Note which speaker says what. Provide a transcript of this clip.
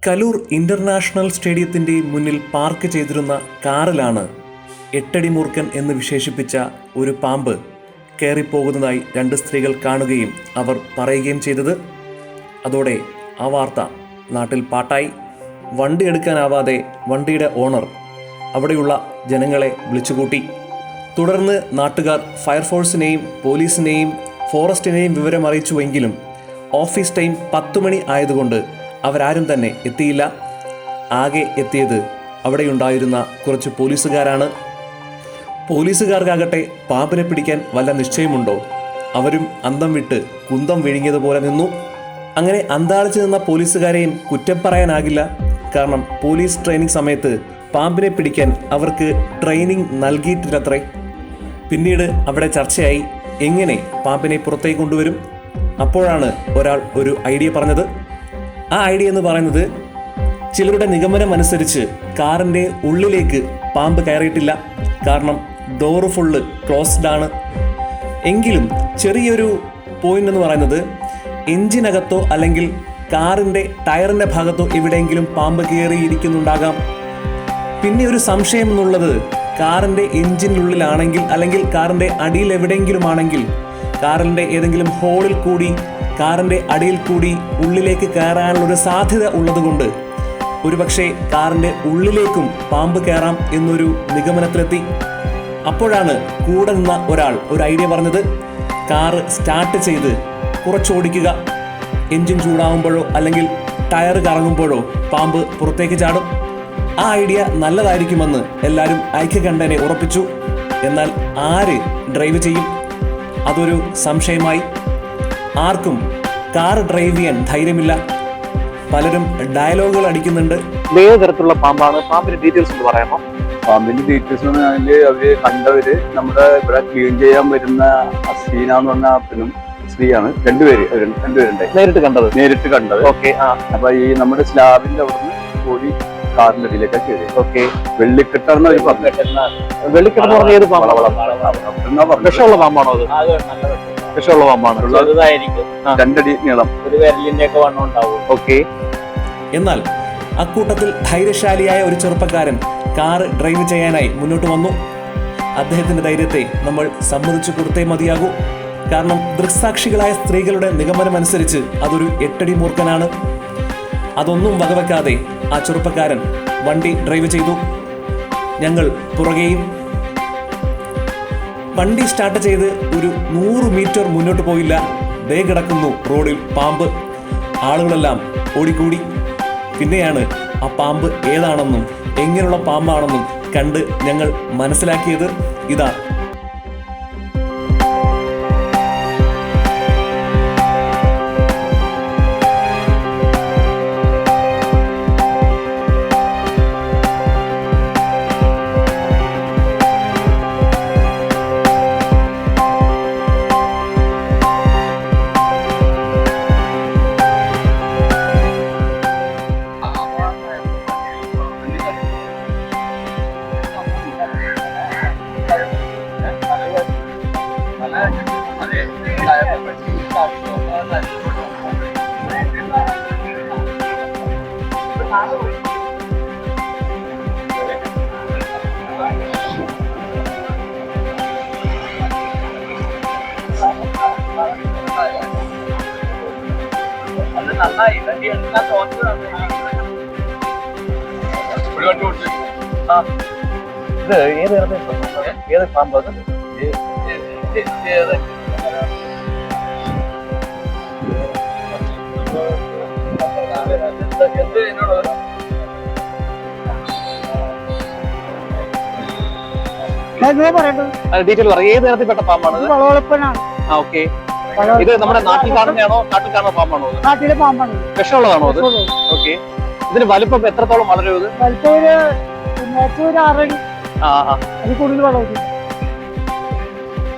Speaker 1: Kaloor international സ്റ്റേഡിയത്തിന്റെ മുന്നിൽ park ചെയ്തിരുന്ന കാറിലാണ് എട്ടടി മൂർഖൻ എന്ന് വിശേഷിപ്പിച്ച ഒരു പാമ്പ് കയറിപ്പോകുന്നതായി രണ്ട് സ്ത്രീകൾ കാണുകയും അവർ പറയുകയും ചെയ്തത്. അതോടെ ആ വാർത്ത നാട്ടിൽ പാട്ടായി. വണ്ടി എടുക്കാനാവാതെ വണ്ടിയുടെ ഓണർ അവിടെയുള്ള ജനങ്ങളെ വിളിച്ചുകൂട്ടി. തുടർന്ന് നാട്ടുകാർ ഫയർഫോഴ്സിനെയും പോലീസിനെയും ഫോറസ്റ്റിനെയും വിവരം അറിയിച്ചുവെങ്കിലും ഓഫീസ് ടൈം 10 മണി ആയതുകൊണ്ട് അവരാരും തന്നെ എത്തിയില്ല. ആകെ എത്തിയത് അവിടെയുണ്ടായിരുന്ന കുറച്ച് പോലീസുകാരാണ്. പോലീസുകാർക്കാകട്ടെ പാമ്പിനെ പിടിക്കാൻ വല്ല നിശ്ചയമുണ്ടോ? അവരും അന്തം വിട്ട് കുന്തം വിഴുങ്ങിയതുപോലെ നിന്നു. അങ്ങനെ അന്താളിച്ച് നിന്ന പോലീസുകാരെയും കുറ്റം പറയാനാകില്ല. കാരണം പോലീസ് ട്രെയിനിങ് സമയത്ത് പാമ്പിനെ പിടിക്കാൻ അവർക്ക് ട്രെയിനിങ് നൽകിയിട്ടില്ലത്രേ. പിന്നീട് അവിടെ ചർച്ചയായി എങ്ങനെ പാമ്പിനെ പുറത്തേക്ക് കൊണ്ടുവരും. അപ്പോഴാണ് ഒരാൾ ഒരു ഐഡിയ പറഞ്ഞത്. ആ ഐഡിയ എന്ന് പറയുന്നത്, ചിലരുടെ നിഗമനം അനുസരിച്ച് കാറിൻ്റെ ഉള്ളിലേക്ക് പാമ്പ് കയറിയിട്ടില്ല. കാരണം ഡോറ് ഫുള്ള് ക്ലോസ്ഡ് ആണ്. എങ്കിലും ചെറിയൊരു പോയിന്റ് എന്ന് പറയുന്നത്, എഞ്ചിനകത്തോ അല്ലെങ്കിൽ കാറിൻ്റെ ടയറിൻ്റെ ഭാഗത്തോ എവിടെയെങ്കിലും പാമ്പ് കയറിയിരിക്കുന്നുണ്ടാകാം. പിന്നെ ഒരു സംശയം എന്നുള്ളത്, കാറിൻ്റെ എഞ്ചിനുള്ളിലാണെങ്കിൽ അല്ലെങ്കിൽ കാറിൻ്റെ അടിയിൽ എവിടെയെങ്കിലും ആണെങ്കിൽ കാറിൻ്റെ ഏതെങ്കിലും ഹോളിൽ കൂടി കാറിൻ്റെ അടിയിൽ കൂടി ഉള്ളിലേക്ക് കയറാനുള്ളൊരു സാധ്യത ഉള്ളതുകൊണ്ട് ഒരുപക്ഷെ കാറിൻ്റെ ഉള്ളിലേക്കും പാമ്പ് കയറാം എന്നൊരു നിഗമനത്തിലെത്തി. അപ്പോഴാണ് കൂടെ നിന്ന ഒരാൾ ഒരു ഐഡിയ പറഞ്ഞത്, കാറ് സ്റ്റാർട്ട് ചെയ്ത് കുറച്ചോടിക്കുക. എൻജിൻ ചൂടാകുമ്പോഴോ അല്ലെങ്കിൽ ടയർ കറങ്ങുമ്പോഴോ പാമ്പ് പുറത്തേക്ക് ചാടും. ആ ഐഡിയ നല്ലതായിരിക്കുമെന്ന് എല്ലാവരും ഐക്യകണ്ഠേന ഉറപ്പിച്ചു. എന്നാൽ ആര് ഡ്രൈവ് ചെയ്യും? അതൊരു സംശയമായി. ആർക്കും കാർ ഡ്രൈവ് ചെയ്യാൻ ധൈര്യമില്ല. പലരും ഡയലോഗുകൾ അടിക്കുന്നുണ്ട്.
Speaker 2: ഏത് തരത്തിലുള്ള പാമ്പാണ്? പാമ്പിന്റെ ഡീറ്റെയിൽസ് ഒന്ന് പറയാമോ?
Speaker 3: പാമ്പിന്റെ ഡീറ്റെയിൽസ് എന്ന് പറഞ്ഞാല് അവര് കണ്ടവര് നമ്മുടെ ഇവിടെ ക്ലീൻ ചെയ്യാൻ വരുന്ന അസീന എന്ന് പറഞ്ഞ ആപ്പിനും സ്ത്രീയാണ്. രണ്ടുപേരുണ്ട് നേരിട്ട് കണ്ടത്.
Speaker 2: ഓക്കെ.
Speaker 3: അപ്പൊ ഈ നമ്മുടെ സ്ലാബിന്റെ അവിടുന്ന് കൂടി കാറിന്റെ അടിയിലേക്ക് കയറി.
Speaker 2: ഓക്കെ.
Speaker 3: വെള്ളിക്കെട്ടാണ് അവര് പറഞ്ഞത്.
Speaker 2: വെള്ളിക്കെട്ട് പറഞ്ഞ ഏത് പാമ്പാണ്? വിഷമുള്ള പാമ്പാണോ അത്? വിഷമുള്ള പാമ്പാണ്.
Speaker 3: 2 അടി നീളം,
Speaker 4: ഒരു വിരലിന്റെ ഒക്കെ വണ്ണം ഉണ്ടാവും.
Speaker 2: ഓക്കെ.
Speaker 1: എന്നാൽ അക്കൂട്ടത്തിൽ ധൈര്യശാലിയായ ഒരു ചെറുപ്പക്കാരൻ കാർ ഡ്രൈവ് ചെയ്യാനായി മുന്നോട്ട് വന്നു. അദ്ദേഹത്തിന്റെ ധൈര്യത്തെ നമ്മൾ സമ്മതിച്ചു കൊടുത്തേ മതിയാകൂ. കാരണം ദൃക്സാക്ഷികളായ സ്ത്രീകളുടെ നിഗമനമനുസരിച്ച് അതൊരു 8 അടി മൂർഖനാണ്. അതൊന്നും വകവെക്കാതെ ആ ചെറുപ്പക്കാരൻ വണ്ടി ഡ്രൈവ് ചെയ്തു. ഞങ്ങൾ പുറകെയും. വണ്ടി സ്റ്റാർട്ട് ചെയ്ത് ഒരു 100 മീറ്റർ മുന്നോട്ട് പോയില്ല, ദേ കിടക്കുന്നു റോഡിൽ പാമ്പ്. ആളുകളെല്ലാം ഓടിക്കൂടി. പിന്നെയാണ് ആ പാമ്പ് ഏതാണെന്നും എങ്ങനെയുള്ള പാമ്പാണെന്നും കണ്ട് ഞങ്ങൾ മനസ്സിലാക്കിയത്. ഇതാ
Speaker 2: ഇത് ഏത് പാമ്പ്? ഡീറ്റെയിൽ പറയും. ഏത് തരത്തിൽപ്പെട്ട പാമ്പാണ്? ഓക്കെ. ഇത് നമ്മുടെ നാട്ടിൽ കാണുന്നതാണോ? നാട്ടിൽ കാണുന്ന പാമ്പാണോ?
Speaker 5: നാട്ടിലെ പാമ്പാണ്.
Speaker 2: വിഷമുള്ളതാണോ അത്? ഓക്കെ. ഇതിന് വലിപ്പം എത്രത്തോളം വളരും? ഇത്
Speaker 5: വലിപ്പം ഒരു 6 അടി. അതിൽ കൂടുതൽ വളരും.